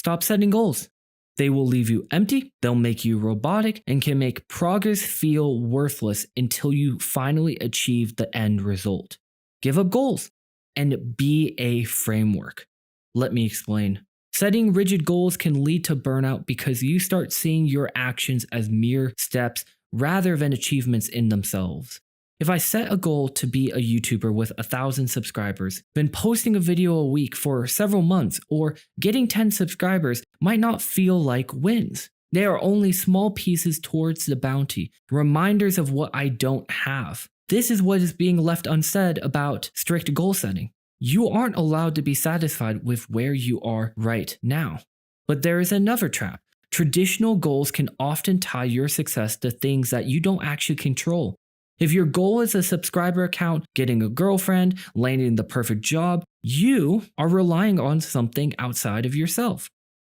Stop setting goals. They will leave you empty, they'll make you robotic, and can make progress feel worthless until you finally achieve the end result. Give up goals and be a framework. Let me explain. Setting rigid goals can lead to burnout because you start seeing your actions as mere steps rather than achievements in themselves. If I set a goal to be a YouTuber with 1,000 subscribers, then posting a video a week for several months or getting 10 subscribers might not feel like wins. They are only small pieces towards the bounty, reminders of what I don't have. This is what is being left unsaid about strict goal setting. You aren't allowed to be satisfied with where you are right now. But there is another trap. Traditional goals can often tie your success to things that you don't actually control. If your goal is a subscriber count, getting a girlfriend, landing the perfect job, you are relying on something outside of yourself.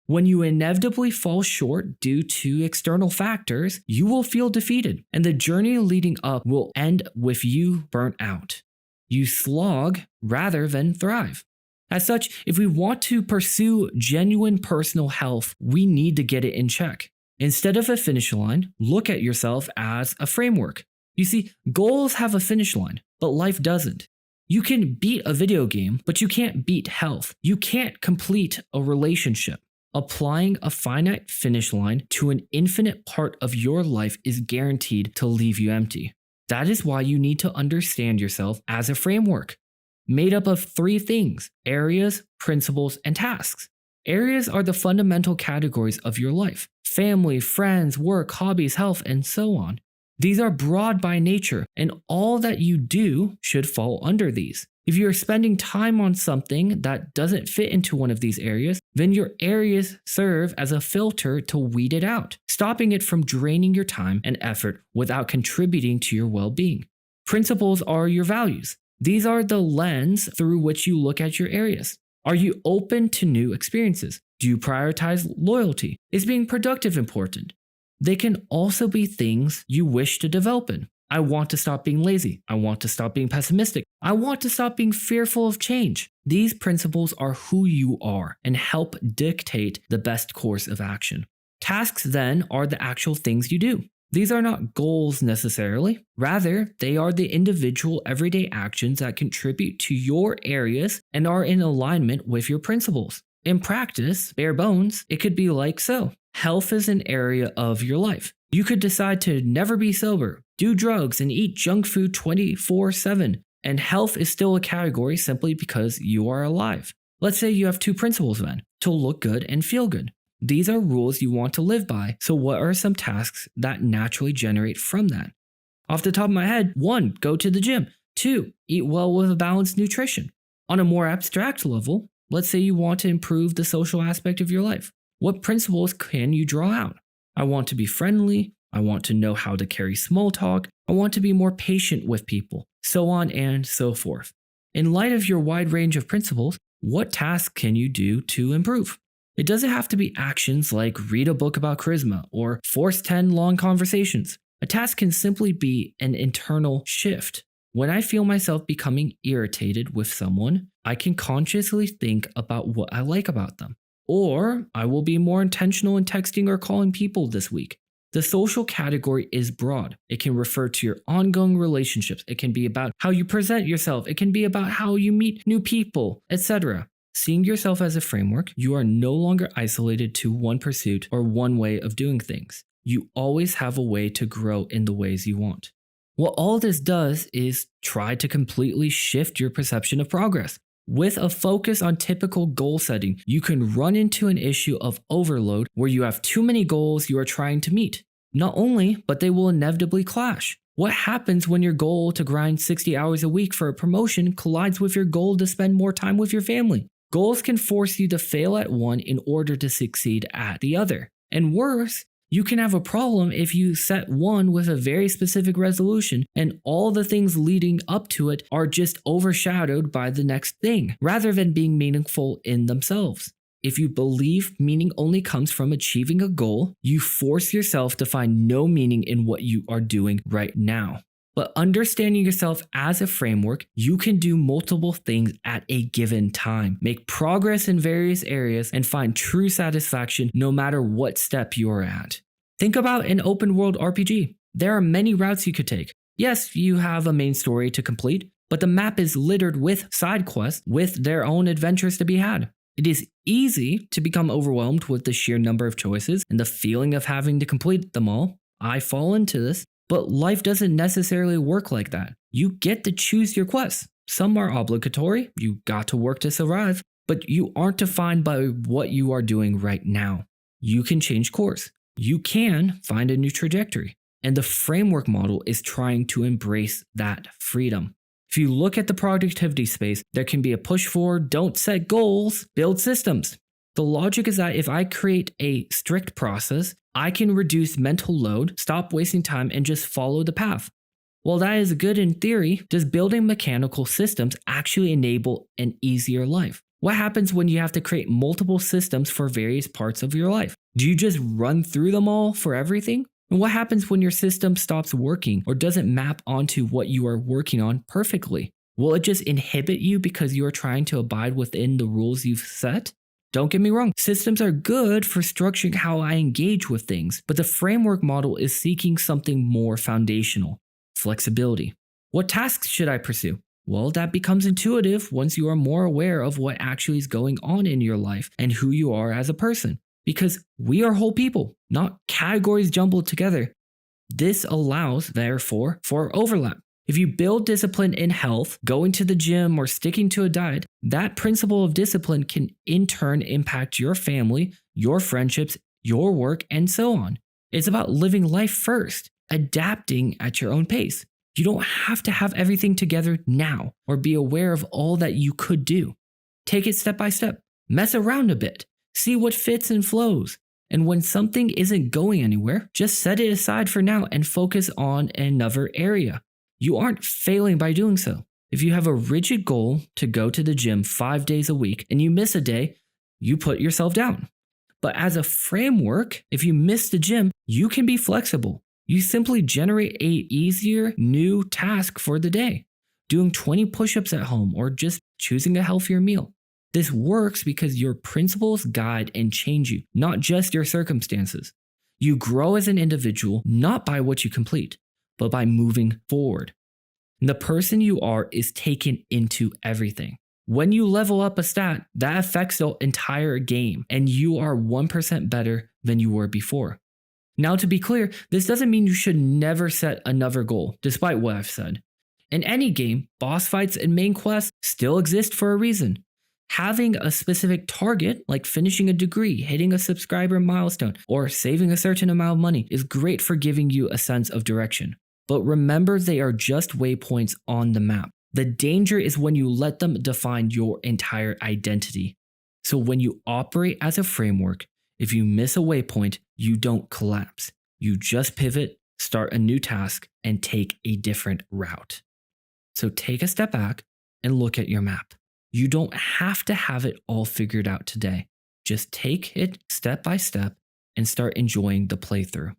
When you inevitably fall short due to external factors, you will feel defeated, and the journey leading up will end with you burnt out. You slog rather than thrive. As such, if we want to pursue genuine personal health, we need to get it in check. Instead of a finish line, look at yourself as a framework. You see, goals have a finish line, but life doesn't. You can beat a video game, but you can't beat health. You can't complete a relationship. Applying a finite finish line to an infinite part of your life is guaranteed to leave you empty. That is why you need to understand yourself as a framework, made up of 3 things: areas, principles, and tasks. Areas are the fundamental categories of your life: family, friends, work, hobbies, health, and so on. These are broad by nature, and all that you do should fall under these. If you're spending time on something that doesn't fit into one of these areas, then your areas serve as a filter to weed it out, stopping it from draining your time and effort without contributing to your well-being. Principles are your values. These are the lens through which you look at your areas. Are you open to new experiences? Do you prioritize loyalty? Is being productive important? They can also be things you wish to develop in. I want to stop being lazy. I want to stop being pessimistic. I want to stop being fearful of change. These principles are who you are and help dictate the best course of action. Tasks then are the actual things you do. These are not goals necessarily. Rather, they are the individual everyday actions that contribute to your areas and are in alignment with your principles. In practice, bare bones, it could be like so. Health is an area of your life. You could decide to never be sober, do drugs, and eat junk food 24/7, and health is still a category simply because you are alive. Let's say you have 2 principles then: to look good and feel good. These are rules you want to live by, so what are some tasks that naturally generate from that? Off the top of my head, 1, go to the gym. 2, eat well with a balanced nutrition. On a more abstract level, let's say you want to improve the social aspect of your life. What principles can you draw out? I want to be friendly. I want to know how to carry small talk. I want to be more patient with people, so on and so forth. In light of your wide range of principles, what tasks can you do to improve? It doesn't have to be actions like read a book about charisma or force 10 long conversations. A task can simply be an internal shift. When I feel myself becoming irritated with someone, I can consciously think about what I like about them. Or I will be more intentional in texting or calling people this week. The social category is broad. It can refer to your ongoing relationships. It can be about how you present yourself. It can be about how you meet new people, etc. Seeing yourself as a framework, you are no longer isolated to one pursuit or one way of doing things. You always have a way to grow in the ways you want. What all this does is try to completely shift your perception of progress. With a focus on typical goal setting, you can run into an issue of overload where you have too many goals you are trying to meet. Not only, but they will inevitably clash. What happens when your goal to grind 60 hours a week for a promotion collides with your goal to spend more time with your family? Goals can force you to fail at one in order to succeed at the other. And worse, you can have a problem if you set one with a very specific resolution and all the things leading up to it are just overshadowed by the next thing, rather than being meaningful in themselves. If you believe meaning only comes from achieving a goal, you force yourself to find no meaning in what you are doing right now. But understanding yourself as a framework, you can do multiple things at a given time, make progress in various areas, and find true satisfaction no matter what step you're at. Think about an open world RPG. There are many routes you could take. Yes, you have a main story to complete, but the map is littered with side quests with their own adventures to be had. It is easy to become overwhelmed with the sheer number of choices and the feeling of having to complete them all. I fall into this, but life doesn't necessarily work like that. You get to choose your quests. Some are obligatory, you got to work to survive, but you aren't defined by what you are doing right now. You can change course. You can find a new trajectory. And the framework model is trying to embrace that freedom. If you look at the productivity space, there can be a push for don't set goals, build systems. The logic is that if I create a strict process, I can reduce mental load, stop wasting time, and just follow the path. While that is good in theory, does building mechanical systems actually enable an easier life? What happens when you have to create multiple systems for various parts of your life? Do you just run through them all for everything? And what happens when your system stops working or doesn't map onto what you are working on perfectly? Will it just inhibit you because you are trying to abide within the rules you've set? Don't get me wrong, systems are good for structuring how I engage with things, but the framework model is seeking something more foundational: flexibility. What tasks should I pursue? Well, that becomes intuitive once you are more aware of what actually is going on in your life and who you are as a person. Because we are whole people, not categories jumbled together. This allows, therefore, for overlap. If you build discipline in health, going to the gym, or sticking to a diet, that principle of discipline can in turn impact your family, your friendships, your work, and so on. It's about living life first, adapting at your own pace. You don't have to have everything together now or be aware of all that you could do. Take it step by step. Mess around a bit. See what fits and flows. And when something isn't going anywhere, just set it aside for now and focus on another area. You aren't failing by doing so. If you have a rigid goal to go to the gym 5 days a week and you miss a day, you put yourself down. But as a framework, if you miss the gym, you can be flexible. You simply generate a easier new task for the day, doing 20 push-ups at home or just choosing a healthier meal. This works because your principles guide and change you, not just your circumstances. You grow as an individual not by what you complete, but by moving forward. And the person you are is taken into everything. When you level up a stat, that affects the entire game, and you are 1% better than you were before. Now, to be clear, this doesn't mean you should never set another goal, despite what I've said. In any game, boss fights and main quests still exist for a reason. Having a specific target, like finishing a degree, hitting a subscriber milestone, or saving a certain amount of money, is great for giving you a sense of direction. But remember, they are just waypoints on the map. The danger is when you let them define your entire identity. So when you operate as a framework, if you miss a waypoint, you don't collapse. You just pivot, start a new task, and take a different route. So take a step back and look at your map. You don't have to have it all figured out today. Just take it step by step and start enjoying the playthrough.